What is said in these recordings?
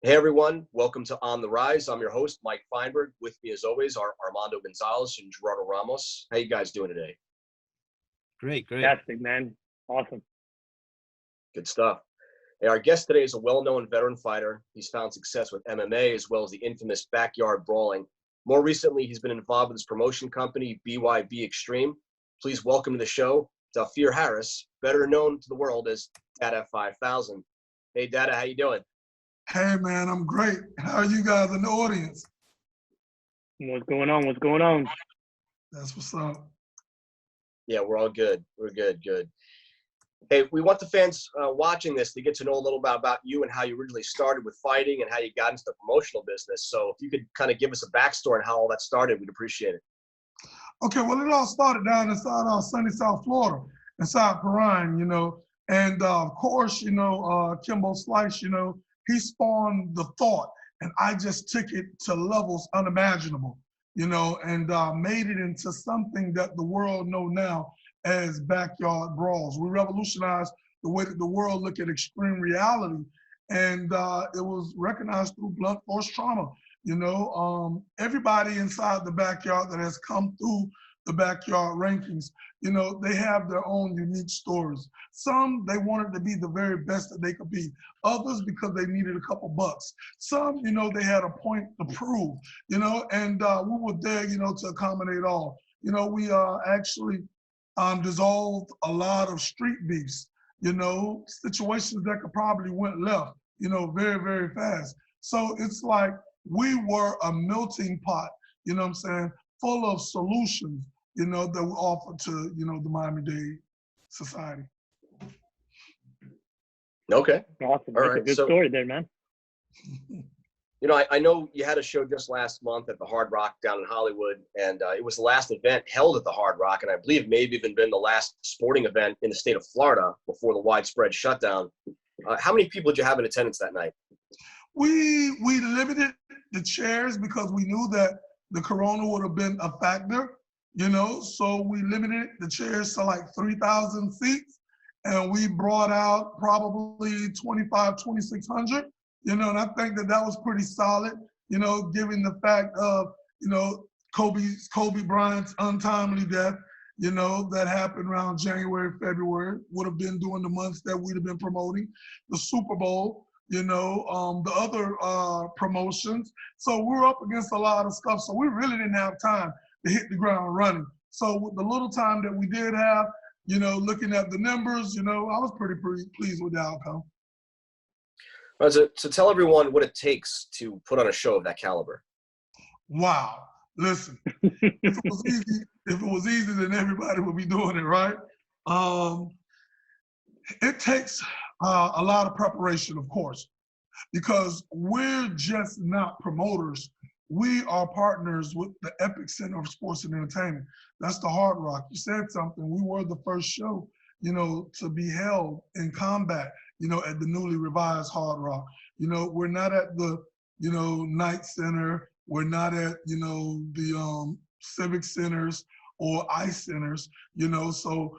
Hey everyone, welcome to On the Rise. I'm your host, Mike Feinberg. With me as always are Armando Gonzalez and Gerardo Ramos. How you guys doing today? Great. Fantastic, man. Awesome. Good stuff. Hey, our guest today is a well-known veteran fighter. He's found success with MMA as well as the infamous backyard brawling. More recently, he's been involved with his promotion company, BYB Extreme. Please welcome to the show, Dafir Harris, better known to the world as Dada 5000. Hey Dada, how you doing? Hey man, I'm great. How are you guys in the audience? What's going on? What's going on? That's what's up. Yeah, we're all good. We're good. Hey, we want the fans watching this to get to know a little bit about you and how you originally started with fighting and how you got into the promotional business. So if you could kind of give us a backstory on how all that started, we'd appreciate it. Okay, well, it all started down inside sunny South Florida, inside Perrine, and of course, Kimbo Slice, he spawned the thought, and I just took it to levels unimaginable, and made it into something that the world know now as backyard brawls. We revolutionized the way that the world look at extreme reality, and it was recognized through blunt force trauma. Everybody inside the backyard that has come through the backyard rankings, they have their own unique stories. Some, they wanted to be the very best that they could be. Others, because they needed a couple bucks. Some, they had a point to prove, and we were there, to accommodate all. We actually dissolved a lot of street beefs, situations that could probably went left, very, very fast. So it's like we were a melting pot, full of solutions, that we offer to, the Miami-Dade society. Okay. Awesome. All That's right. a good story there, man. I know you had a show just last month at the Hard Rock down in Hollywood, and it was the last event held at the Hard Rock, and I believe maybe even been the last sporting event in the state of Florida before the widespread shutdown. How many people did you have in attendance that night? We limited the chairs because we knew that the corona would have been a factor, so we limited the chairs to like 3,000 seats, and we brought out probably 2,600, and I think that was pretty solid, given the fact of, Kobe Bryant's untimely death, that happened around January, February, would have been during the months that we'd have been promoting the Super Bowl, the other promotions. So we were up against a lot of stuff. So we really didn't have time to hit the ground running. So with the little time that we did have, looking at the numbers, I was pretty pleased with the outcome. Right, so tell everyone what it takes to put on a show of that caliber. Wow. Listen, if it was easy, then everybody would be doing it, right? It takes a lot of preparation, of course, because we're just not promoters. We are partners with the epic center of sports and entertainment. That's the Hard Rock. You said something. We were the first show, to be held in combat, at the newly revised Hard Rock. We're not at the, Knight Center. We're not at, the civic centers or ice centers, so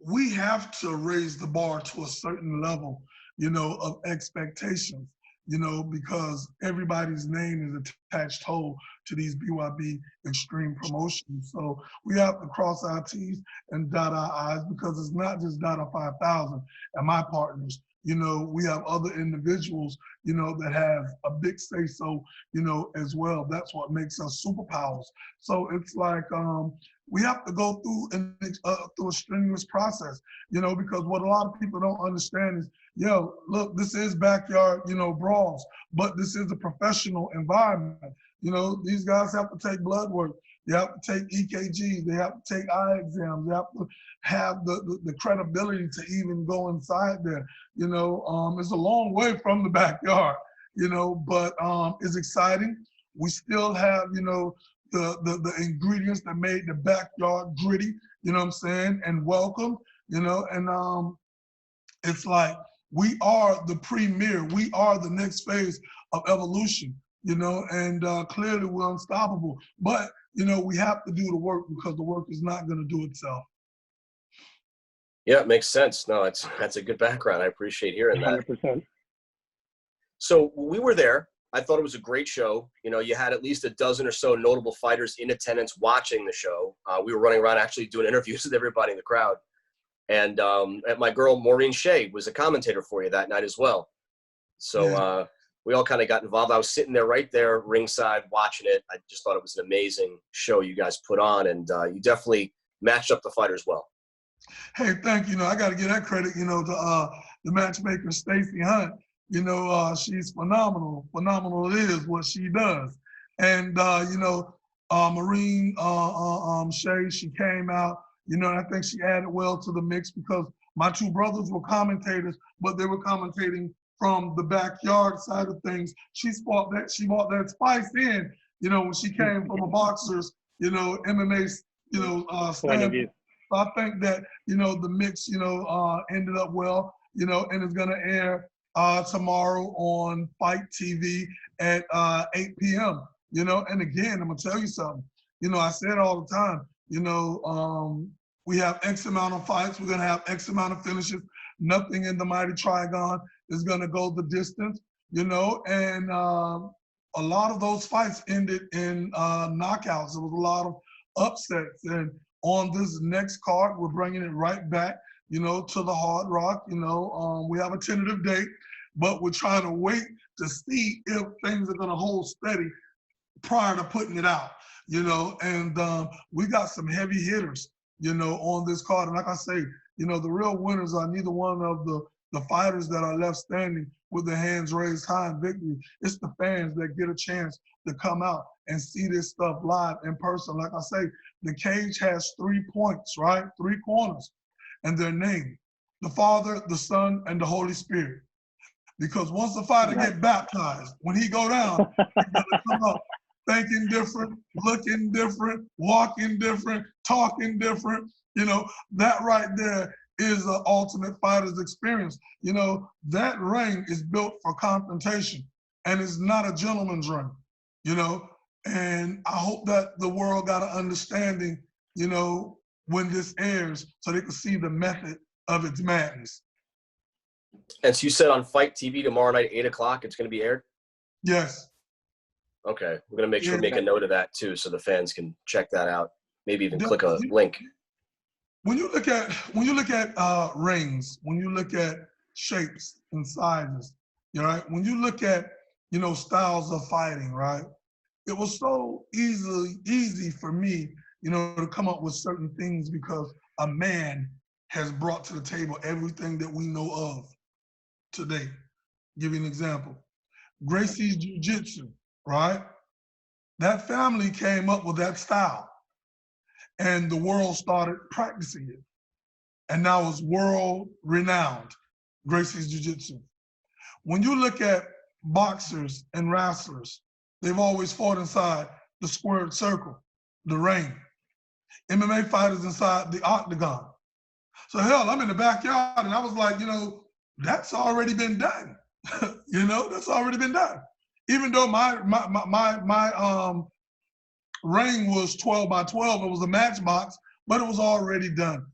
we have to raise the bar to a certain level, of expectations, because everybody's name is attached whole to these BYB Extreme promotions. So we have to cross our T's and dot our I's, because it's not just Dada 5000 and my partners. We have other individuals, that have a big say-so, as well. That's what makes us superpowers. So it's like we have to go through through a strenuous process, because what a lot of people don't understand is, look, this is backyard, brawls, but this is a professional environment. These guys have to take blood work. They have to take EKGs. They have to take eye exams. They have to have the credibility to even go inside there. It's a long way from the backyard, but it's exciting. We still have, the ingredients that made the backyard gritty, and welcome, and it's like we are the premier. We are the next phase of evolution, and clearly we're unstoppable. But, we have to do the work, because the work is not going to do itself. Yeah, it makes sense. No, that's a good background. I appreciate hearing that. 100%. So we were there. I thought it was a great show. You know, you had at least a dozen or so notable fighters in attendance watching the show. We were running around actually doing interviews with everybody in the crowd. And my girl, Maureen Shea, was a commentator for you that night as well. So we all kind of got involved. I was sitting there right there ringside watching it. I just thought it was an amazing show you guys put on. And you definitely matched up the fighters well. Hey, thank you. I got to give that credit, to the matchmaker, Stacey Hunt. She's phenomenal. Phenomenal it is what she does. And, Maureen Shea, she came out, and I think she added well to the mix because my two brothers were commentators, but they were commentating from the backyard side of things. She brought that spice in, when she came from a boxer's, MMA, Point of view. I think that, the mix, ended up well, and it's going to air tomorrow on Fight TV at 8 p.m., and again, I'm going to tell you something, I say it all the time, we have X amount of fights, we're going to have X amount of finishes, nothing in the Mighty Trigon is going to go the distance, and a lot of those fights ended in knockouts. There was a lot of upsets, and on this next card, we're bringing it right back, to the Hard Rock. We have a tentative date, but we're trying to wait to see if things are going to hold steady prior to putting it out, and we got some heavy hitters, on this card. And like I say, the real winners are neither one of the fighters that are left standing with their hands raised high in victory. It's the fans that get a chance to come out and see this stuff live in person. Like I say, the cage has 3 points, right? 3 corners, and they're named the Father, the Son, and the Holy Spirit. Because once the fighter get baptized, when he go down, he's gonna come up thinking different, looking different, walking different, talking different. That right there is the ultimate fighter's experience. That ring is built for confrontation, and it's not a gentleman's ring, and I hope that the world got an understanding, when this airs, so they can see the method of its madness. And so you said on Fight TV tomorrow night, 8 o'clock, it's going to be aired? Yes. Okay. We're going to make sure to make a note of that too, so the fans can check that out. Maybe even click a link. When you look at rings, when you look at shapes and sizes, right? When you look at, styles of fighting, right? It was so easy for me, to come up with certain things because a man has brought to the table everything that we know of today. Give you an example. Gracie's Jiu-Jitsu, right? That family came up with that style, and the world started practicing it. And now it's world renowned, Gracie's Jiu-Jitsu. When you look at boxers and wrestlers, they've always fought inside the squared circle, the ring. MMA fighters inside the octagon. So hell, I'm in the backyard and I was like, that's already been done. That's already been done. Even though my ring was 12 by 12, it was a matchbox, but it was already done.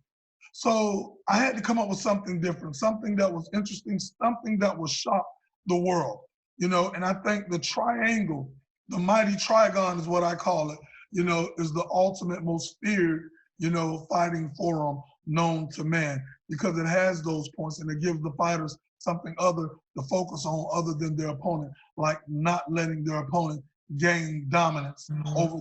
So I had to come up with something different, something that was interesting, something that would shock the world, and I think the triangle, the Mighty Trigon is what I call it, is the ultimate, most feared, fighting forum known to man, because it has those points and it gives the fighters something other to focus on other than their opponent, like not letting their opponent gain dominance over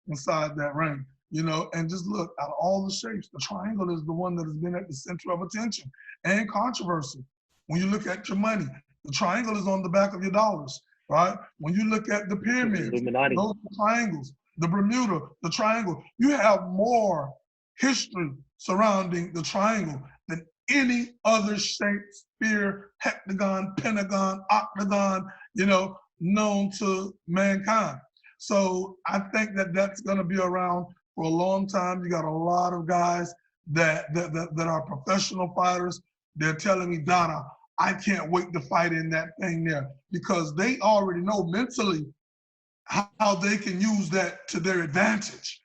inside that ring. And just look, out of all the shapes, the triangle is the one that has been at the center of attention and controversy. When you look at your money, the triangle is on the back of your dollars, right? When you look at the pyramids, those triangles, the Bermuda, the triangle, you have more history surrounding the triangle than any other shape, sphere, heptagon, pentagon, octagon, known to mankind. So I think that that's going to be around for a long time. You got a lot of guys that are professional fighters. They're telling me, Dada, I can't wait to fight in that thing there, because they already know mentally how they can use that to their advantage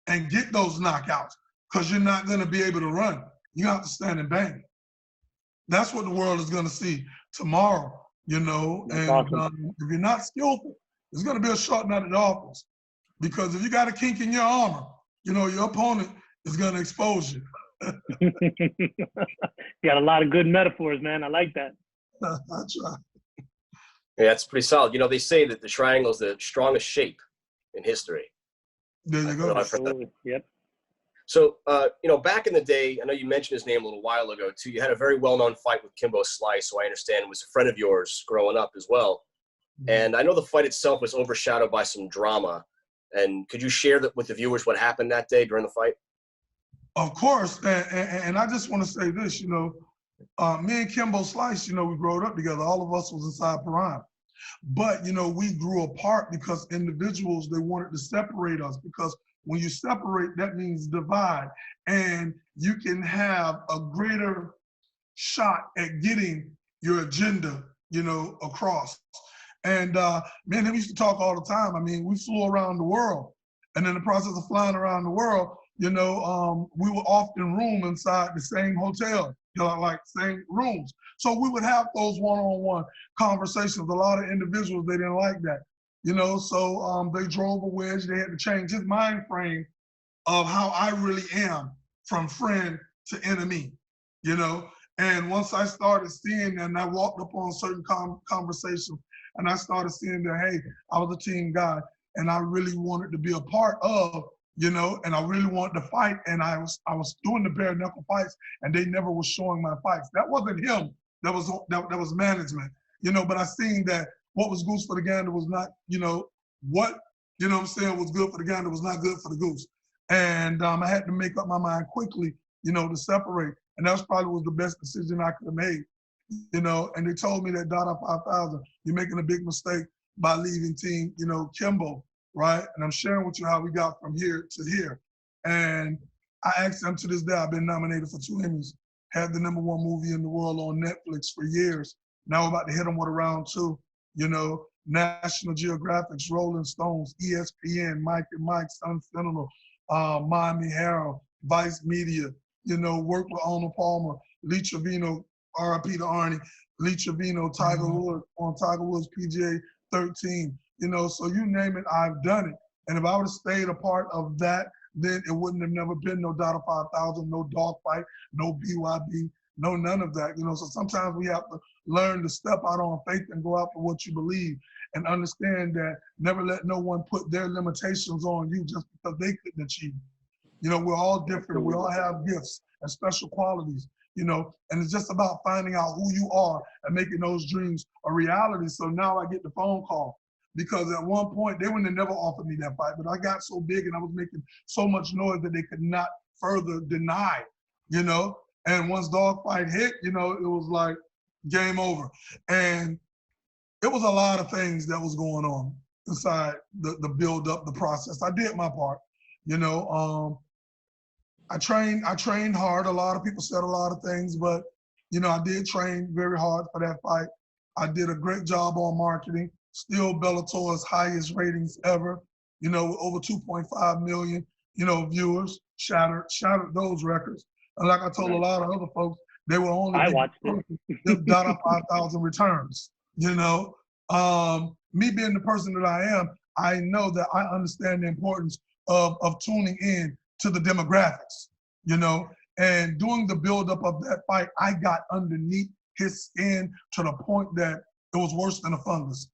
and get those knockouts, because you're not going to be able to run. You have to stand and bang. That's what the world is going to see tomorrow you know, That's and awesome. if you're not skillful, it's going to be a short night at the office. Because if you got a kink in your armor, you know, your opponent is going to expose you. You got a lot of good metaphors, man. I like that. I try. Yeah, it's pretty solid. You know, they say that the triangle is the strongest shape in history. There you go. Absolutely. Yep. So, you know, back in the day, I know you mentioned his name a little while ago, too. You had a very well-known fight with Kimbo Slice, who I understand was a friend of yours growing up as well. And I know the fight itself was overshadowed by some drama. And could you share that with the viewers what happened that day during the fight? Of course. And I just want to say this, you know, me and Kimbo Slice, you know, we grew up together. All of us was inside Prime. But, you know, we grew apart because individuals, they wanted to separate us, because when you separate, that means divide. And you can have a greater shot at getting your agenda, you know, across. And me and him used to talk all the time. I mean, we flew around the world. And in the process of flying around the world, you know, we would often room inside the same hotel, you know, like same rooms. So we would have those one-on-one conversations. A lot of individuals, they didn't like that, you know, so they drove a wedge. They had to change his mind frame of how I really am, from friend to enemy, you know. And once I started seeing, and I walked up on certain conversations, and I started seeing that, hey, I was a team guy, and I really wanted to be a part of, you know, and I really wanted to fight, and I was doing the bare knuckle fights, and they never was showing my fights. That wasn't him. That was management, you know. But I seen that what was goose for the gander was not, you know, what, you know what I'm saying, was good for the gander was not good for the goose. And I had to make up my mind quickly, you know, to separate. And that was probably the best decision I could have made, you know. And they told me that Dada 5000, you're making a big mistake by leaving team, you know, Kimbo, right? And I'm sharing with you how we got from here to here. And I asked them, to this day, I've been nominated for 2 Emmys, had the #1 movie in the world on Netflix for years. Now we're about to hit them with a round 2, you know, National Geographic's, Rolling Stones, ESPN, Mike and Mike, Sun Sentinel, Miami Herald, Vice Media, you know, worked with Arnold Palmer, Lee Trevino, RIP to Arnie, Lee Trevino, Tiger Woods on Tiger Woods PGA 13, you know, so you name it, I've done it. And if I would have stayed a part of that, then it wouldn't have never been no Dada 5000, no dogfight, no BYB, no none of that, you know. So sometimes we have to learn to step out on faith and go out for what you believe, and understand that never let no one put their limitations on you just because they couldn't achieve. You know, we're all different. We all have gifts and special qualities, you know, and it's just about finding out who you are and making those dreams a reality. So now I get the phone call, because at one point they wouldn't have never offered me that fight, but I got so big and I was making so much noise that they could not further deny, you know. And once dogfight hit, you know, it was like game over. And it was a lot of things that was going on inside the build up, the process. I did my part, you know. I trained hard. A lot of people said a lot of things, but, you know, I did train very hard for that fight. I did a great job on marketing. Still Bellator's highest ratings ever, you know, with over 2.5 million, you know, viewers, shattered those records. And like I told a lot of other folks, they were only the Dada 5000 returns, you know. Me being the person that I am, I know that I understand the importance of tuning in to the demographics, you know. And doing the buildup of that fight, I got underneath his skin to the point that it was worse than a fungus.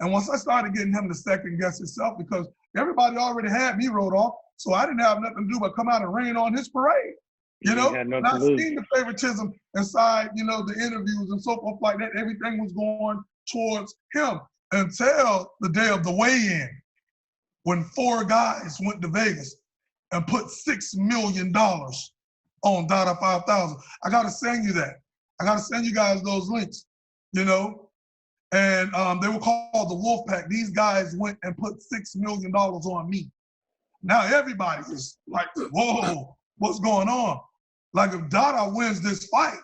And once I started getting him to second guess himself, because everybody already had me wrote off, so I didn't have nothing to do but come out and rain on his parade. You know, and I seen the favoritism inside, you know, the interviews and so forth like that. Everything was going towards him until the day of the weigh-in, when 4 guys went to Vegas and put $6 million on Dada 5000. I got to send you that. I got to send you guys those links, you know. And they were called the Wolf Pack. These guys went and put $6 million on me. Now everybody is like, whoa, what's going on? Like, if Dada wins this fight,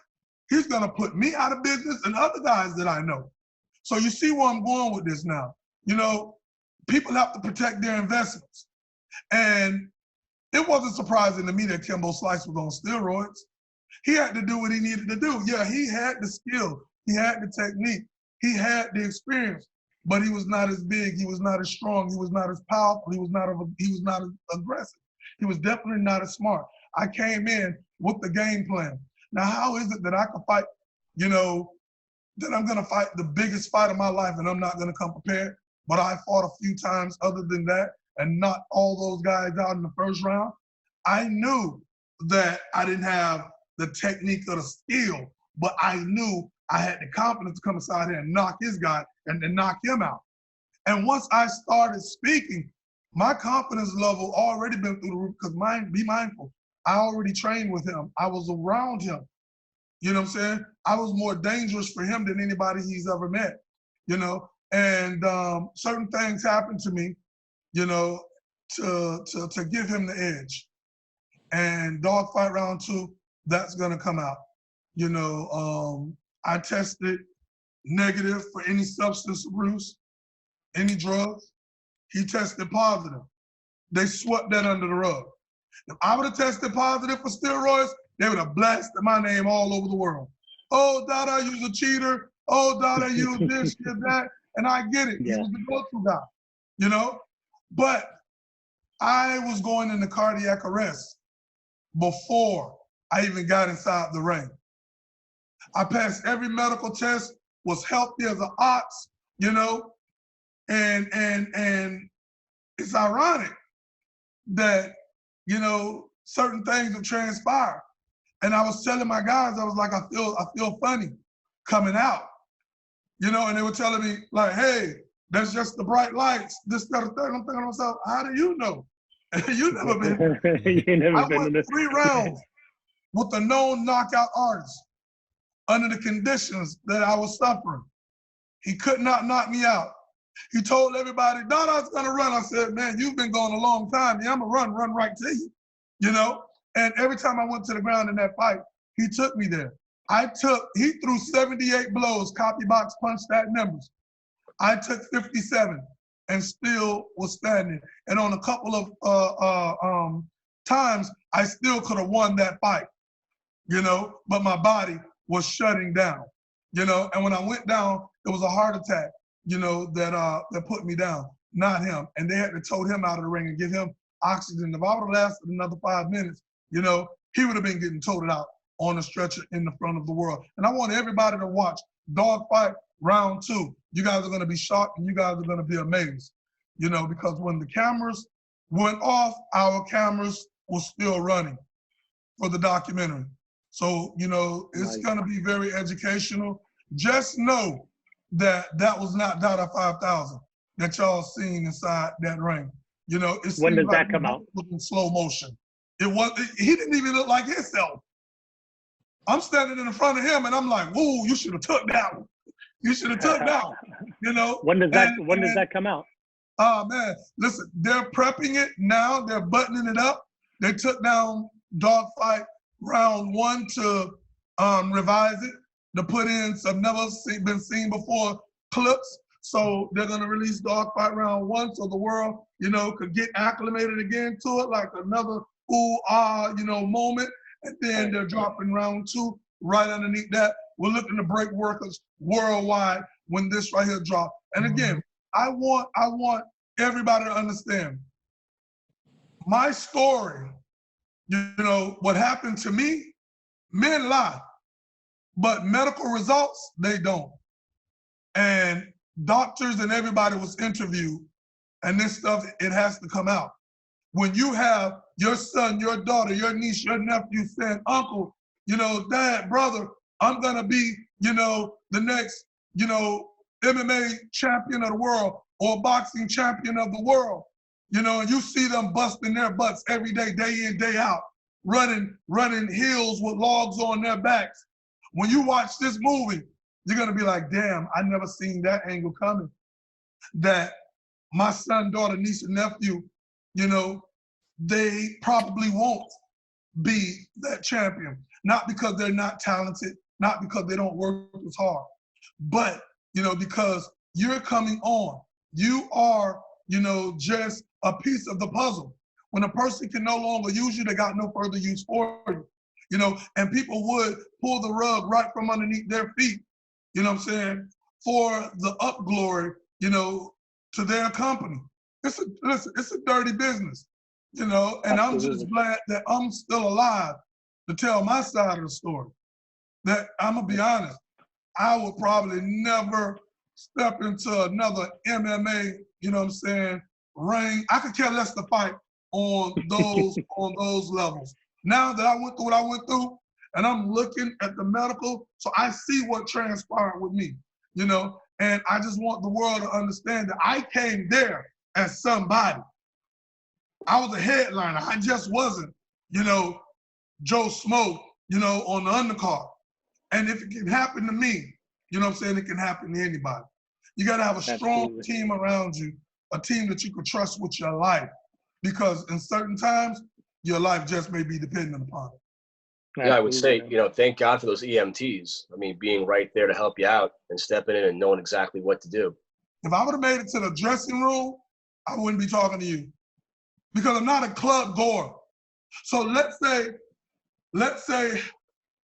he's gonna put me out of business and other guys that I know. So you see where I'm going with this now. You know, people have to protect their investments. And it wasn't surprising to me that Kimbo Slice was on steroids. He had to do what he needed to do. Yeah, he had the skill, he had the technique, He had the experience, but he was not as big. He was not as strong. He was not as powerful. He was not as aggressive. He was definitely not as smart. I came in with the game plan. Now, how is it that I can fight, you know, that I'm gonna fight the biggest fight of my life and I'm not gonna come prepared? But I fought a few times other than that and knocked all those guys out in the first round. I knew that I didn't have the technique or the skill, but I knew I had the confidence to come inside here and knock his guy and then knock him out. And once I started speaking, my confidence level already been through the roof, because be mindful, I already trained with him. I was around him. You know what I'm saying? I was more dangerous for him than anybody he's ever met, you know? And certain things happened to me, you know, to give him the edge. And dogfight round 2, that's gonna come out. You know, I tested negative for any substance abuse, any drugs. He tested positive. They swept that under the rug. If I would have tested positive for steroids, they would have blasted my name all over the world. Oh, Dada, you're a cheater. Oh, Dada, you this, you that. And I get it. Yeah. He was the go-to guy, you know? But I was going into cardiac arrest before I even got inside the ring. I passed every medical test, was healthy as an ox, you know? And it's ironic that, you know, certain things have transpired. And I was telling my guys, I was like, I feel funny coming out, you know, and they were telling me like, hey, that's just the bright lights, this, that, and third. I'm thinking to myself, how do you know? You never been. You never I been went in this. 3 rounds with a known knockout artist under the conditions that I was suffering. He could not knock me out. He told everybody, Dada's gonna run. I said, man, you've been going a long time. Yeah, I'm gonna run right to you, you know? And every time I went to the ground in that fight, he took me there. He threw 78 blows, copy box punched at numbers. I took 57 and still was standing. And on a couple of times, I still could have won that fight, you know, but my body was shutting down, you know? And when I went down, it was a heart attack, you know, that put me down, not him. And they had to tote him out of the ring and give him oxygen. If I would have lasted another 5 minutes, you know, he would have been getting toted out on a stretcher in the front of the world. And I want everybody to watch Dogfight Round 2. You guys are gonna be shocked and you guys are gonna be amazed, you know, because when the cameras went off, our cameras were still running for the documentary. So, you know, it's gonna be very educational. Just know that that was not Dada 5000 that y'all seen inside that ring. You know, it When does like that come out? in slow motion. He didn't even look like himself. I'm standing in front of him and I'm like, whoa, you should have took that one. You should have took that one, you know? When does that come out? Oh man, listen, they're prepping it now. They're buttoning it up. They took down Dogfight Round 1 to revise it, to put in some never been seen before clips. So they're gonna release Dogfight Round 1 so the world, you know, could get acclimated again to it, like another ooh, ah, you know, moment. And then they're dropping Round 2 right underneath that. We're looking to break workers worldwide when this right here drops. And again, I want everybody to understand my story. You know, what happened to me, men lie, but medical results, they don't. And doctors and everybody was interviewed, and this stuff, it has to come out. When you have your son, your daughter, your niece, your nephew saying, uncle, you know, dad, brother, I'm gonna be, you know, the next, you know, MMA champion of the world or boxing champion of the world, you know, and you see them busting their butts every day, day in, day out, running hills with logs on their backs. When you watch this movie, you're gonna be like, damn, I never seen that angle coming. That my son, daughter, niece, and nephew, you know, they probably won't be that champion. Not because they're not talented, not because they don't work as hard, but, you know, because you're coming on. You are, you know, just a piece of the puzzle. When a person can no longer use you, they got no further use for you. You know, and people would pull the rug right from underneath their feet, you know what I'm saying, for the upglory, you know, to their company. Listen, it's a dirty business, you know, and I'm just glad that I'm still alive to tell my side of the story. That I'm gonna be honest, I would probably never step into another MMA, you know what I'm saying, ring. I could care less to fight on those levels. Now that I went through what I went through, and I'm looking at the medical, so I see what transpired with me, you know, and I just want the world to understand that I came there as somebody. I was a headliner. I just wasn't, you know, Joe Smoke, you know, on the undercard. And if it can happen to me, you know what I'm saying, it can happen to anybody. You gotta have a strong team around you, a team that you can trust with your life, because in certain times, your life just may be dependent upon it. Yeah, I would say, you know, thank God for those EMTs. I mean, being right there to help you out and stepping in and knowing exactly what to do. If I would have made it to the dressing room, I wouldn't be talking to you, because I'm not a club goer. So let's say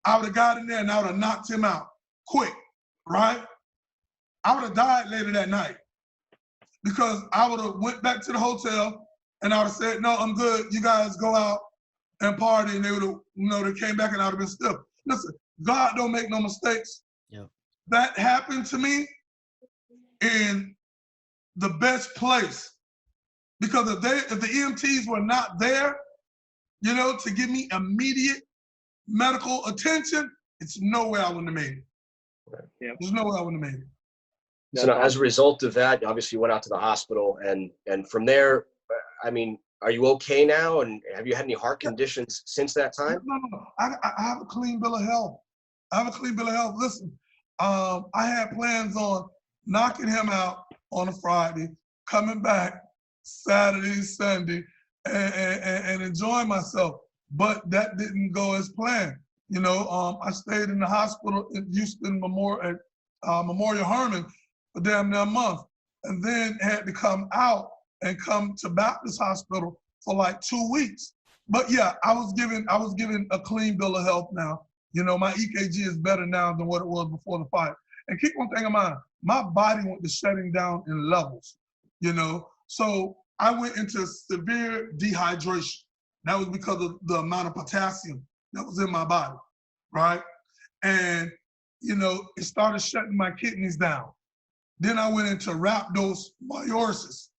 I would have got in there and I would have knocked him out quick, right? I would have died later that night, because I would have went back to the hotel and I would have said, no, I'm good. You guys go out and party, and they would have, you know, they came back and I would have been stiff. Listen, God don't make no mistakes. Yeah. That happened to me in the best place, because if the EMTs were not there, you know, to give me immediate medical attention, it's no way I wouldn't have made it. Yeah. There's no way I wouldn't have made it. So now, as a result of that, obviously you went out to the hospital, and from there, I mean, are you okay now? And have you had any heart conditions since that time? No. I have a clean bill of health. I have a clean bill of health. Listen, I had plans on knocking him out on a Friday, coming back Saturday, Sunday, and enjoying myself. But that didn't go as planned. You know, I stayed in the hospital in Houston Memorial Hermann for damn near a month, and then had to come out and come to Baptist Hospital for like 2 weeks. But yeah, I was given a clean bill of health now. You know, my EKG is better now than what it was before the fight. And keep one thing in mind, my body went to shutting down in levels, you know? So I went into severe dehydration. That was because of the amount of potassium that was in my body, right? And, you know, it started shutting my kidneys down. Then I went into rhabdomyolysis.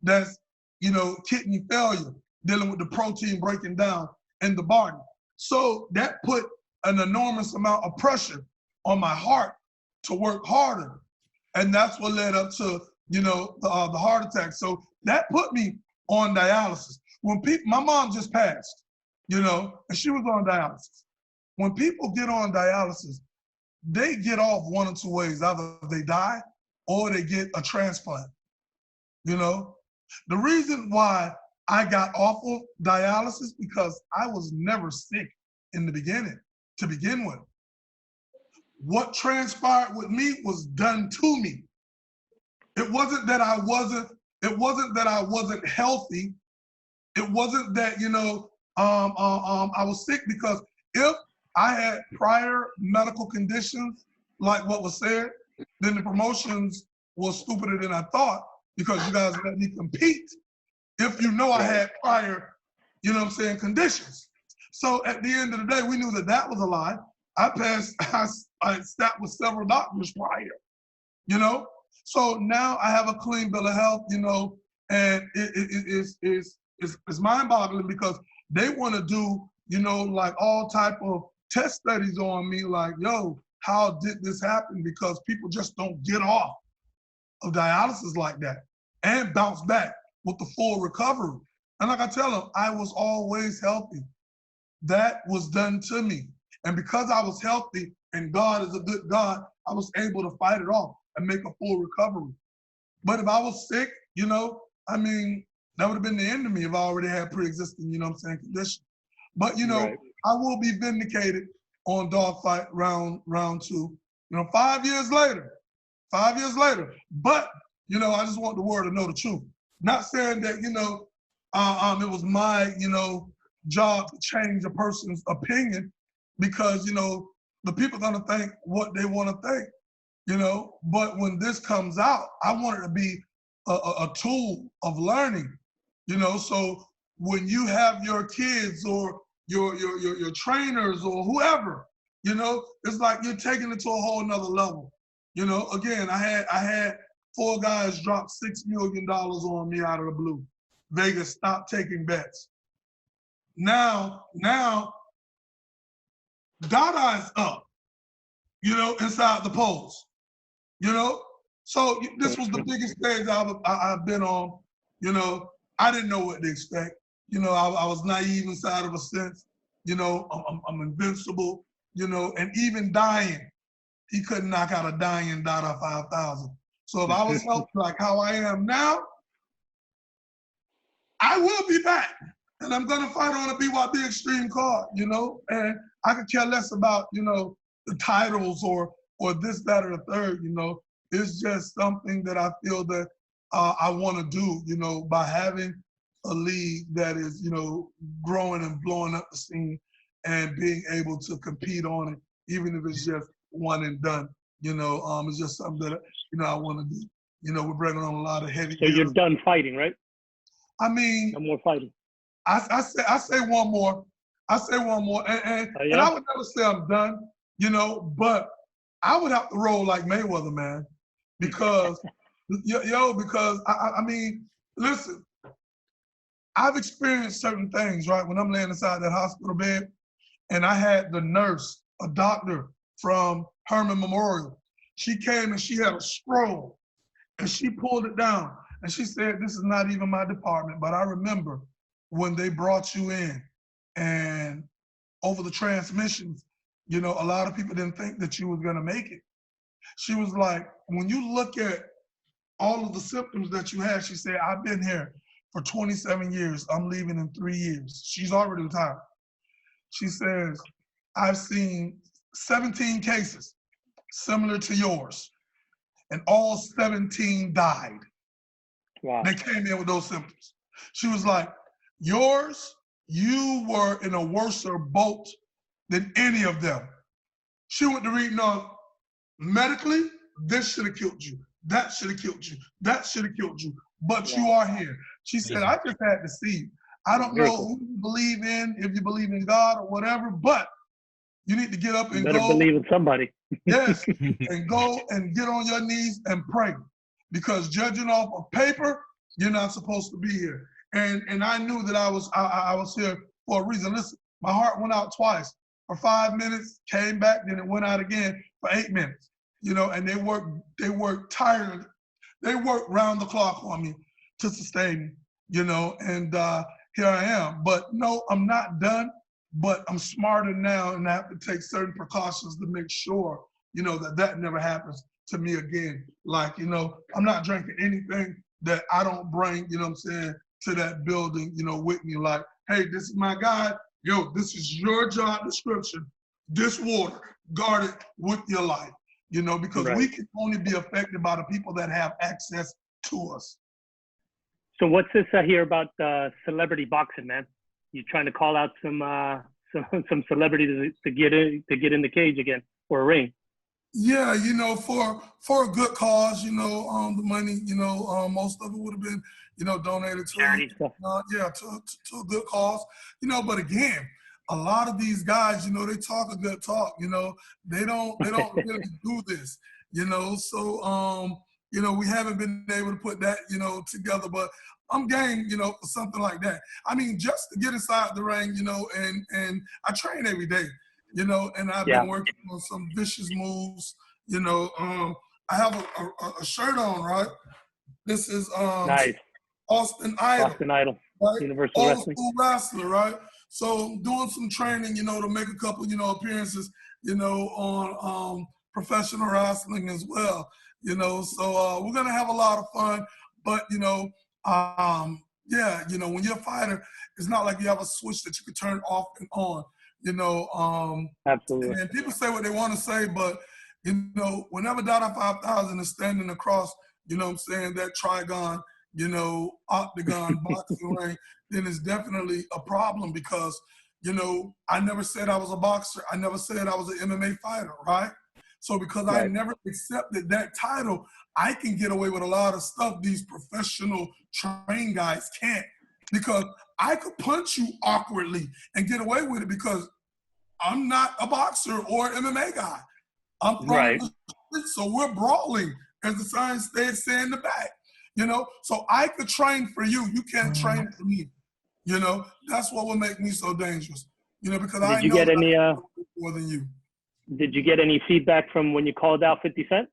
That's, you know, kidney failure, dealing with the protein breaking down in the body. So that put an enormous amount of pressure on my heart to work harder. And that's what led up to, you know, the heart attack. So that put me on dialysis. When my mom just passed, you know, and she was on dialysis. When people get on dialysis, they get off one or two ways. Either they die or they get a transplant, you know? The reason why I got off of dialysis, because I was never sick in the beginning, to begin with. What transpired with me was done to me. It wasn't that I wasn't healthy. It wasn't that, you know, I was sick, because if I had prior medical conditions, like what was said, then the promotions was stupider than I thought, because you guys let me compete if you know I had prior, you know what I'm saying, conditions. So at the end of the day, we knew that that was a lie. I sat with several doctors prior, you know? So now I have a clean bill of health, you know, and it's mind-boggling, because they want to do, you know, like all type of test studies on me, like, yo, how did this happen? Because people just don't get off of dialysis like that and bounce back with the full recovery. And like I tell them, I was always healthy. That was done to me. And because I was healthy, and God is a good God, I was able to fight it off and make a full recovery. But if I was sick, you know, I mean, that would have been the end of me if I already had pre-existing, you know what I'm saying, condition. But, you know, I will be vindicated on dogfight round 2, you know, 5 years later. But, you know, I just want the world to know the truth. Not saying that, you know, it was my, you know, job to change a person's opinion, because, you know, the people gonna think what they want to think. you know, but when this comes out, I want it to be a tool of learning, you know, so when you have your kids or your trainers or whoever, you know, it's like you're taking it to a whole nother level. You know, again, I had 4 guys drop $6 million on me out of the blue. Vegas stopped taking bets. Now Dada is up, you know, inside the polls, you know? So this was the biggest stage I've been on, you know. I didn't know what to expect. You know, I was naive inside of a sense, you know, I'm invincible, you know, and even dying, he couldn't knock out a dying Dada 5,000. So if I was healthy like how I am now, I will be back. And I'm gonna fight on a BYB Extreme card, you know, and I could care less about, you know, the titles or this, that, or the third, you know. It's just something that I feel that I wanna do, you know, by having a league that is, you know, growing and blowing up the scene and being able to compete on it, even if it's just one and done, you know. It's just something that, you know, I wanna do. You know, we're bringing on a lot of heavy So you're done fighting, right? I mean, No more fighting. I say one more. I say one more, and I would never say I'm done, you know, but I would have to roll like Mayweather, man, because because I mean, listen, I've experienced certain things, right? When I'm laying inside that hospital bed, and I had the nurse, a doctor from Herman Memorial. She came and she had a scroll, and she pulled it down, and she said, "This is not even my department, but I remember when they brought you in, and over the transmissions, you know, a lot of people didn't think that you was gonna make it." She was like, when you look at all of the symptoms that you had, she said, "I've been here for 27 years. I'm leaving in 3 years." She's already retired. She says, "I've seen 17 cases similar to yours, and all 17 died." Wow. They came in with those symptoms. She was like, yours, you were in a worse boat than any of them. She went to reading on medically, this should have killed you. That should have killed you. That should have killed you. But you are here. She said, "I just had to see you. I don't know who you believe in, if you believe in God or whatever, but you need to get up and you better go." believe in somebody. Yes, and go and get on your knees and pray. Because judging off of paper, you're not supposed to be here. And I knew that I was here for a reason. Listen, my heart went out twice for 5 minutes, came back, then it went out again for 8 minutes. You know, and they worked tirelessly. They worked round the clock on me to sustain me, you know, and here I am. But no, I'm not done, but I'm smarter now, and I have to take certain precautions to make sure, you know, that never happens to me again. Like, you know, I'm not drinking anything that I don't bring, you know what I'm saying, to that building, you know, with me. Like, hey, this is my guy. Yo, this is your job description. This water, guard it with your life, you know, because we can only be affected by the people that have access to us. So what's this I hear about celebrity boxing, man? You trying to call out some celebrities to get in the cage again or a ring? Yeah, you know, for a good cause, you know, the money, you know, most of it would have been, you know, donated to charity stuff. To a good cause, you know. But again, a lot of these guys, you know, they talk a good talk, you know, they don't really do this, you know. So you know, we haven't been able to put that, you know, together, but I'm game, you know, for something like that. I mean, just to get inside the ring, you know, and I train every day. You know, and I've been working on some vicious moves. You know, I have a shirt on, right? This is Nice. Austin Idol. Austin Idol. Right? Universal Old Wrestling. school wrestler, right? So doing some training, you know, to make a couple, you know, appearances, you know, on professional wrestling as well. You know, so we're gonna have a lot of fun. But you know, yeah, you know, when you're a fighter, it's not like you have a switch that you can turn off and on. You know, absolutely. And people say what they want to say, but you know, whenever Dada 5,000 is standing across, you know what I'm saying, that trigon, you know, octagon boxing ring, then it's definitely a problem because, you know, I never said I was a boxer. I never said I was an MMA fighter, right? So because I never accepted that title, I can get away with a lot of stuff these professional trained guys can't, because I could punch you awkwardly and get away with it because I'm not a boxer or MMA guy. I'm from the streets, so we're brawling, as the sign say in the back. You know, so I could train for you. You can't train for me. You know, that's what will make me so dangerous. You know, because I know that more than you. Did you get any feedback from when you called out 50 Cent?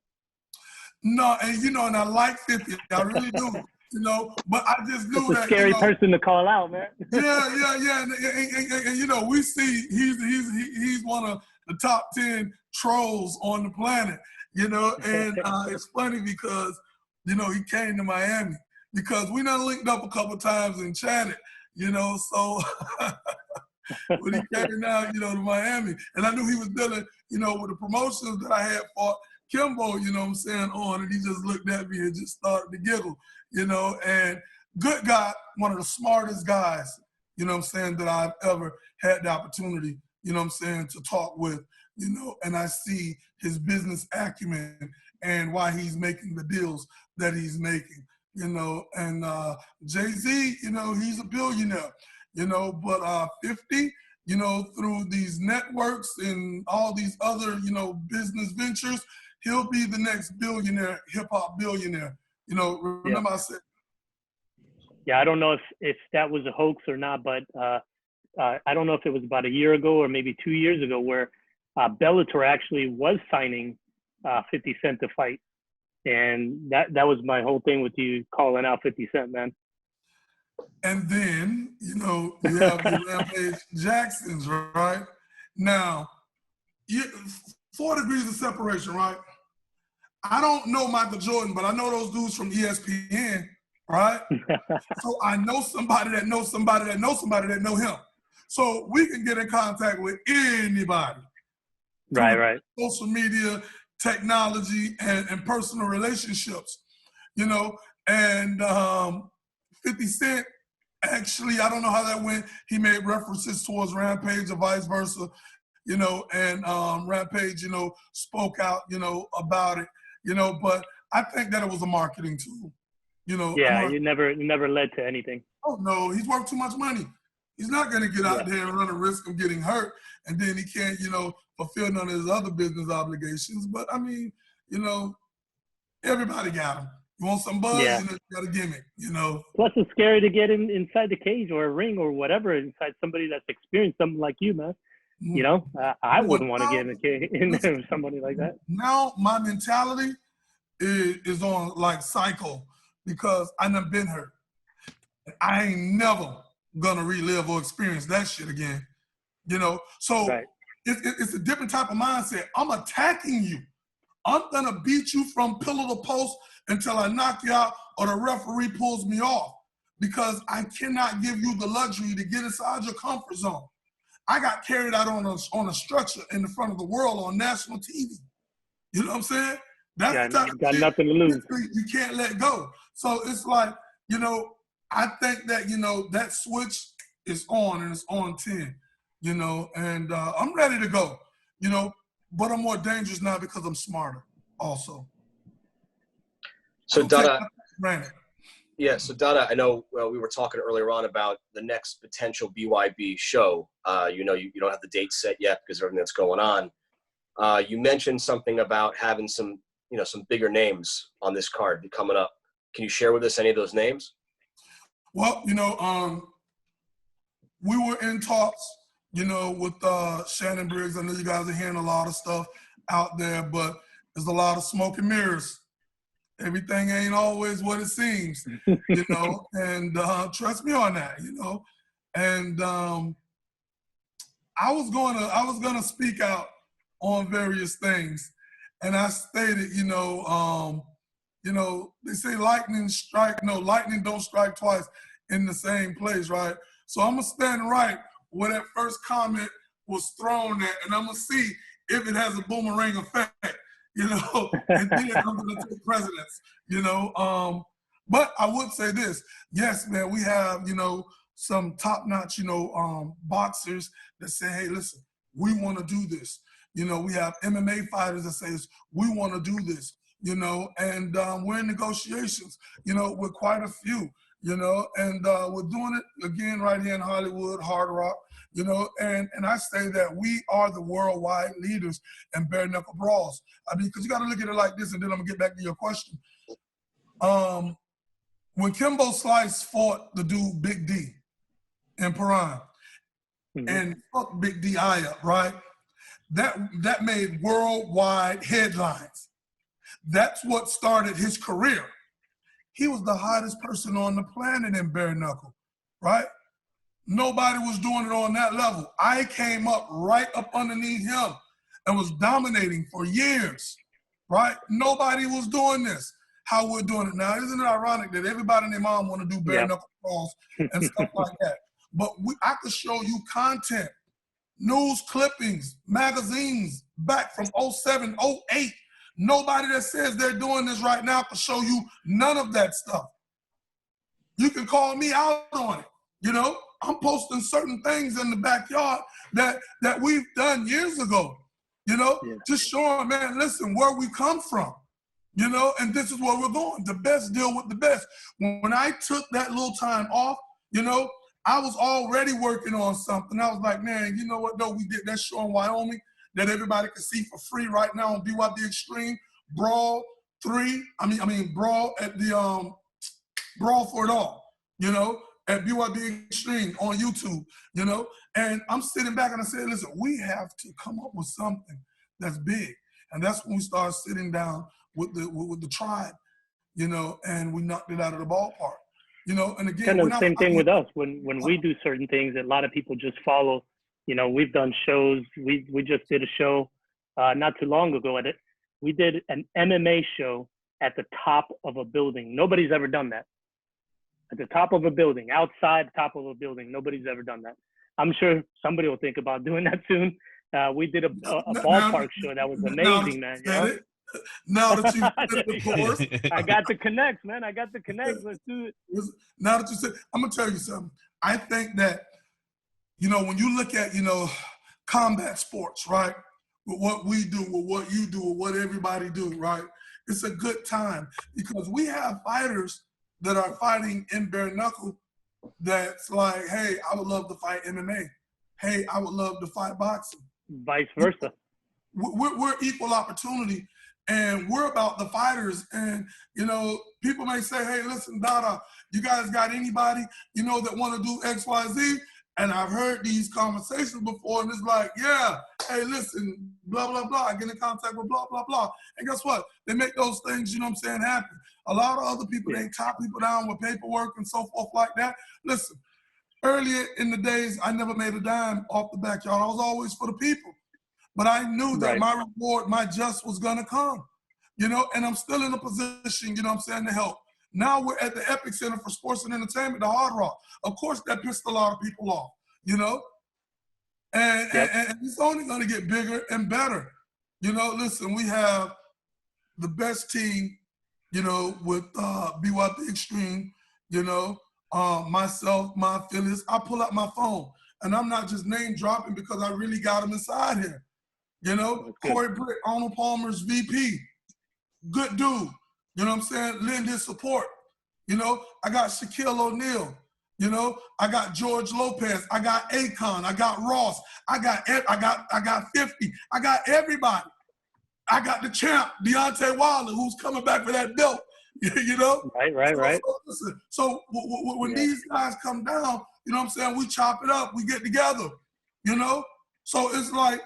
No, and you know, and I like 50. I really do. You know, but I just knew that. It's a scary person to call out, man. Yeah. And you know, we see he's one of the top 10 trolls on the planet. You know, and it's funny because, you know, he came to Miami because we done linked up a couple times and chatted, you know, so when he came down, you know, to Miami, and I knew he was dealing, you know, with the promotions that I had fought Kimbo, you know what I'm saying, on, and he just looked at me and just started to giggle, you know, and good guy, one of the smartest guys, you know what I'm saying, that I've ever had the opportunity, you know what I'm saying, to talk with, you know, and I see his business acumen and why he's making the deals that he's making, you know, and Jay-Z, you know, he's a billionaire, you know, but 50, you know, through these networks and all these other, you know, business ventures, he'll be the next billionaire, hip-hop billionaire, you know, remember I said. Yeah, I don't know if that was a hoax or not, but I don't know if it was about a year ago or maybe 2 years ago where Bellator actually was signing 50 Cent to fight. And that was my whole thing with you calling out 50 Cent, man. And then, you know, you have the Rampage Jacksons, right? Now, 4 degrees of separation, right? I don't know Michael Jordan, but I know those dudes from ESPN, right? So I know somebody that knows somebody that knows somebody that know him. So we can get in contact with anybody. Right. Social media, technology, and personal relationships, you know, and 50 Cent, actually, I don't know how that went. He made references towards Rampage or vice versa, you know, and Rampage, you know, spoke out, you know, about it, you know, but I think that it was a marketing tool, you know. Yeah, it never led to anything. Oh, no, he's worth too much money. He's not going to get out there and run a risk of getting hurt, and then he can't, you know, fulfill none of his other business obligations. But, I mean, you know, everybody got him. You want some buzz, you know, you got a gimmick, you know. Plus, it's scary to get inside the cage or a ring or whatever inside somebody that's experienced something like you, man. Mm-hmm. You know, I wouldn't want to get in there with somebody like that. Now my mentality is on, like, cycle because I done been hurt. I ain't never gonna relive or experience that shit again, you know. So it's a different type of mindset. I'm attacking you. I'm gonna beat you from pillar to post until I knock you out or the referee pulls me off, because I cannot give you the luxury to get inside your comfort zone. I got carried out on a structure in the front of the world on national TV. You know what I'm saying? That's the type of shit nothing to lose. You can't let go. So it's like, you know, I think that, you know, that switch is on and it's on 10, you know, and I'm ready to go, you know, but I'm more dangerous now because I'm smarter also. So Dada, so Dada, I know we were talking earlier on about the next potential BYB show. You know, you don't have the date set yet because of everything that's going on. You mentioned something about having some, you know, some bigger names on this card coming up. Can you share with us any of those names? Well, you know, we were in talks, you know, with Shannon Briggs. I know you guys are hearing a lot of stuff out there, but there's a lot of smoke and mirrors. Everything ain't always what it seems, you know, and trust me on that, you know. And I was gonna speak out on various things, and I stated, you know, they say lightning don't strike twice in the same place, right? So I'm gonna stand right where that first comment was thrown at, and I'm gonna see if it has a boomerang effect, you know, and then I'm gonna take precedence, you know. But I would say this, yes, man, we have, you know, some top-notch, you know, boxers that say, hey, listen, we want to do this. You know, we have MMA fighters that say, we want to do this, you know, and we're in negotiations, you know, with quite a few, you know, and we're doing it again right here in Hollywood, Hard Rock, you know, and I say that we are the worldwide leaders in bare knuckle brawls. I mean, because you got to look at it like this, and then I'm going to get back to your question. When Kimbo Slice fought the dude Big D in Prime, and fucked Big D eye up, right? That made worldwide headlines. That's what started his career. He was the hottest person on the planet in bare knuckle, right? Nobody was doing it on that level. I came up right up underneath him and was dominating for years, right? Nobody was doing this. How we're doing it now. Isn't it ironic that everybody and their mom want to do bare knuckle brawls and stuff like that? But I could show you content, news clippings, magazines back from 07, 08. Nobody that says they're doing this right now can show you none of that stuff. You can call me out on it. You know, I'm posting certain things in the backyard that we've done years ago, you know, just showing, man, listen, where we come from. You know, and this is where we're going. The best deal with the best. When I took that little time off, you know, I was already working on something. I was like, man, you know what, though? We did that show in Wyoming that everybody can see for free right now on BYB Extreme. Brawl 3. Brawl at the Brawl for it all, you know, at BYB Extreme on YouTube, you know. And I'm sitting back and I said, listen, we have to come up with something that's big. And that's when we started sitting down with the tribe, you know, and we knocked it out of the ballpark, you know. And again, kind of the same thing with us. When we do certain things, a lot of people just follow. You know, we've done shows. We just did a show not too long ago. We did an MMA show at the top of a building. Nobody's ever done that. At the top of a building, outside the top of a building. Nobody's ever done that. I'm sure somebody will think about doing that soon. We did a ballpark show that was amazing, man. You know? Now that you said it, of course. I got the connects, man. I got the connects. Let's do it. Now that you said, I'm gonna tell you something. I think that, you know, when you look at, you know, combat sports, right? With what we do, with what you do, with what everybody do, right? It's a good time because we have fighters that are fighting in bare knuckle that's like, hey, I would love to fight MMA. Hey, I would love to fight boxing. Vice versa. We're equal opportunity. And we're about the fighters. And, you know, people may say, hey, listen, Dada, you guys got anybody, you know, that want to do X, Y, Z? And I've heard these conversations before, and it's like, yeah, hey, listen, blah, blah, blah. I get in contact with blah, blah, blah. And guess what? They make those things, you know what I'm saying, happen. A lot of other people, they top people down with paperwork and so forth like that. Listen, earlier in the days, I never made a dime off the backyard. I was always for the people. But I knew that my reward, my just was gonna come, you know, and I'm still in a position, you know what I'm saying, to help. Now we're at the Epic Center for Sports and Entertainment, the Hard Rock. Of course, that pissed a lot of people off, you know, and it's only gonna get bigger and better. You know, listen, we have the best team, you know, with BYB Extreme, you know, myself, my affiliates. I pull out my phone, and I'm not just name dropping because I really got them inside here. You know, Corey Britt, Arnold Palmer's VP, good dude. You know what I'm saying? Lend his support. You know, I got Shaquille O'Neal. You know, I got George Lopez. I got Akon. I got Ross. I got 50. I got everybody. I got the champ, Deontay Wilder, who's coming back for that belt. You know? Right. So when these guys come down, you know what I'm saying? We chop it up. We get together. You know? So it's like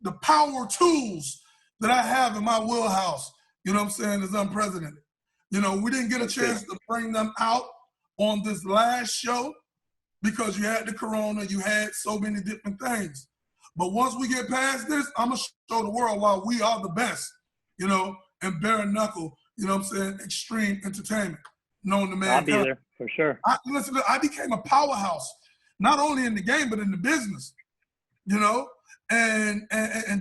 the power tools that I have in my wheelhouse, you know what I'm saying, is unprecedented. You know, we didn't get a chance to bring them out on this last show because you had the corona, you had so many different things. But once we get past this, I'm going to show the world why we are the best, you know, and bare knuckle, you know what I'm saying, extreme entertainment, known to mankind. I'll be there, for sure. I became a powerhouse, not only in the game, but in the business, you know? And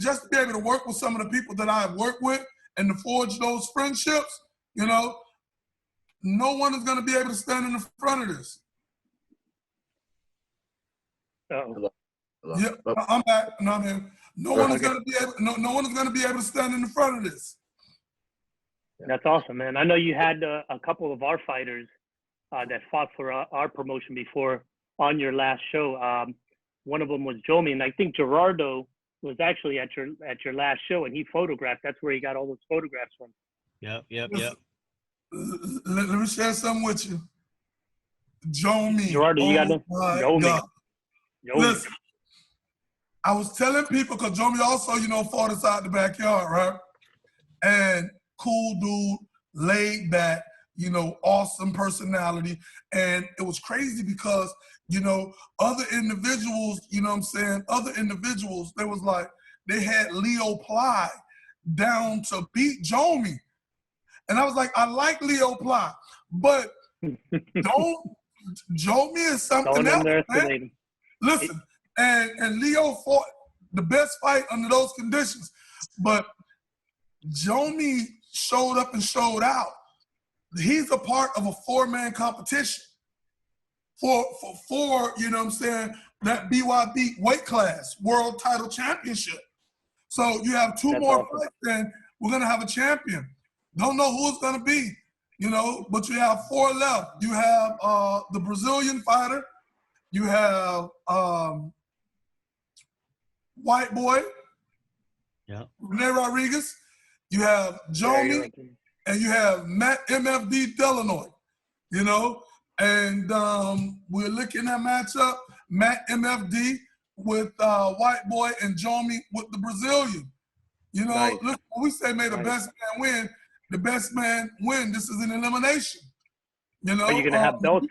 just to be able to work with some of the people that I've worked with and to forge those friendships, you know, no one is going to be able to stand in the front of this. Uh-oh. Yeah, I'm back, and I'm here. No one is going to be able. No one is going to be able to stand in the front of this. That's awesome, man. I know you had a couple of our fighters that fought for our promotion before on your last show. One of them was Jomi, and I think Gerardo was actually at your last show, and he photographed. That's where he got all those photographs from. Yep. Let me share something with you. Jomi. Gerardo, you got them? Jomi. Listen, I was telling people, because Jomi also, fought us out the backyard, right? And cool dude, laid back, awesome personality. And it was crazy because, other individuals, other individuals, they was like, they had Leo Ply down to beat Jomi. And I was like, I like Leo Ply, but Jomi is something else, man. Listen, and Leo fought the best fight under those conditions, but Jomi showed up and showed out. He's a part of a 4-man competition for that BYB weight class, world title championship. So you have two more fights, and we're going to have a champion. Don't know who it's going to be, but you have 4 left. You have the Brazilian fighter. You have White Boy, Rene Rodriguez. You have Jomi, and you have Matt MFD Delanoy, and we're looking at matchup, Matt MFD with White Boy and Jomi with the Brazilian. Nice. Look, when we say may the best man win, the best man win. This is an elimination. Are you going to have belts?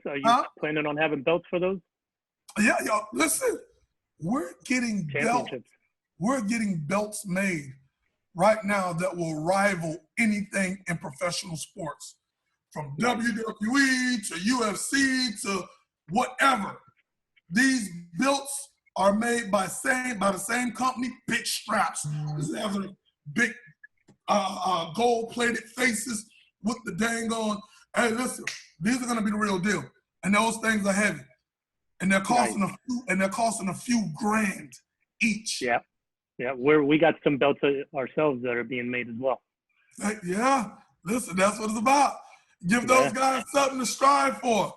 Are you planning on having belts for those? Yeah, listen, we're getting belts. We're getting belts made right now that will rival anything in professional sports, from WWE to UFC to whatever. These belts are made by the same company. Big straps, having big gold-plated faces with the dang on. Hey, listen, these are gonna be the real deal, and those things are heavy, and they're costing a few grand each. Yeah. We got some belts ourselves that are being made as well. Yeah, listen, that's what it's about. Give those guys something to strive for.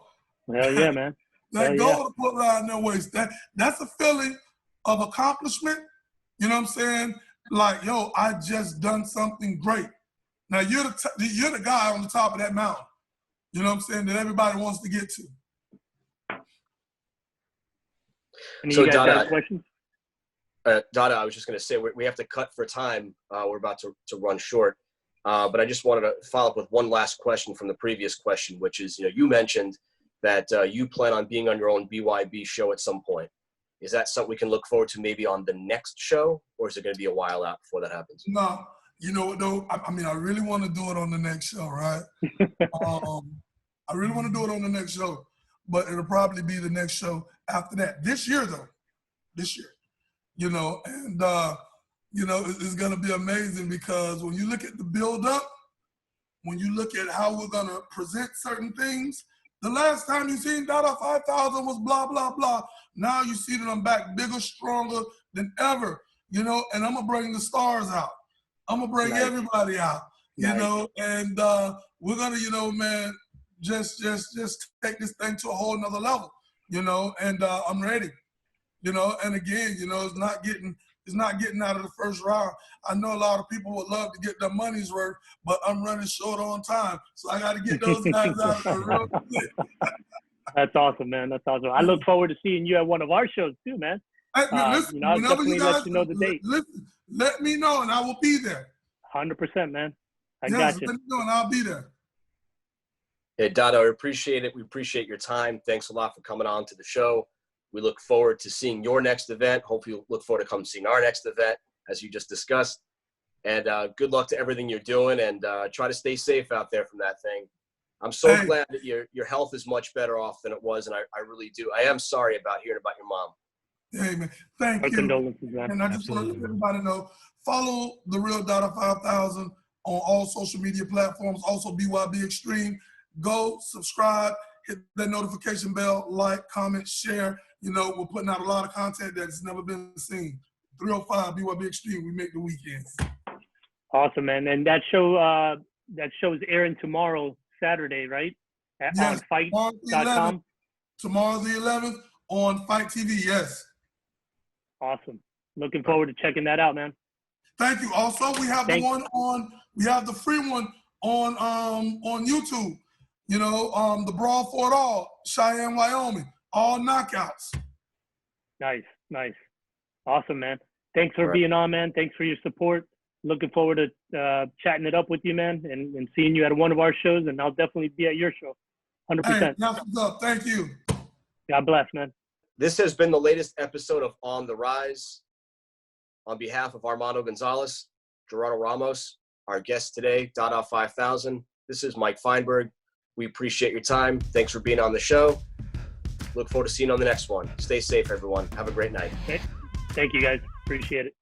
Hell yeah, man. That goal to put around their waist. That's a feeling of accomplishment. You know what I'm saying? Like, yo, I just done something great. Now you're the guy on the top of that mountain. You know what I'm saying? That everybody wants to get to. Any So of you guys Dada, have questions? Dada, I was just going to say we have to cut for time. We're about to run short. But I just wanted to follow up with one last question from the previous question, which is, you mentioned that you plan on being on your own BYB show at some point. Is that something we can look forward to maybe on the next show, or is it going to be a while out before that happens? No, you know what though? I mean, I really want to do it on the next show, right? I really want to do it on the next show, but it'll probably be the next show after that. This year, though. This year. And it's going to be amazing because when you look at the build-up, when you look at how we're going to present certain things, the last time you seen Dada 5,000 was blah, blah, blah. Now you see that I'm back bigger, stronger than ever, and I'm going to bring the stars out. I'm going to bring everybody out, and we're going to, man, just take this thing to a whole nother level, and I'm ready, and again, it's not getting out of the first round. I know a lot of people would love to get their money's worth, but I'm running short on time. So I got to get those guys out there real quick. That's awesome, man. That's awesome. I look forward to seeing you at one of our shows too, man. Hey, listen, I'll whenever definitely you guys, let you know the date. Listen, let me know and I will be there. 100%, man. I got Let you. me know and I'll be there. Hey, Dada, we appreciate it. We appreciate your time. Thanks a lot for coming on to the show. We look forward to seeing your next event. Hopefully you'll look forward to come seeing our next event, as you just discussed. And good luck to everything you're doing, and try to stay safe out there from that thing. I'm so glad that your health is much better off than it was, and I really do. I am sorry about hearing about your mom. Hey, man. Thank you. Condolences, man. And I just want to let everybody know, follow The Real Dada 5000 on all social media platforms, also BYB Extreme. Go subscribe, hit that notification bell, like, comment, share. We're putting out a lot of content that's never been seen. 305 BYB Extreme. We make the weekends. Awesome, man. And that show is airing tomorrow, Saturday, right? Yes, On fight.com. Tomorrow the 11th on Fight TV. Yes. Awesome. Looking forward to checking that out, man. Thank you. Also, we have the free one on YouTube. You know, the Brawl for It All, Cheyenne, Wyoming, all knockouts. Nice. Awesome, man. Thanks for being on, man. Thanks for your support. Looking forward to chatting it up with you, man, and seeing you at one of our shows, and I'll definitely be at your show. 100%. Hey, that's what's up. Thank you. God bless, man. This has been the latest episode of On the Rise. On behalf of Armando Gonzalez, Gerardo Ramos, our guest today, Dada 5000, this is Mike Feinberg. We appreciate your time. Thanks for being on the show. Look forward to seeing you on the next one. Stay safe, everyone. Have a great night. Thank you, guys. Appreciate it.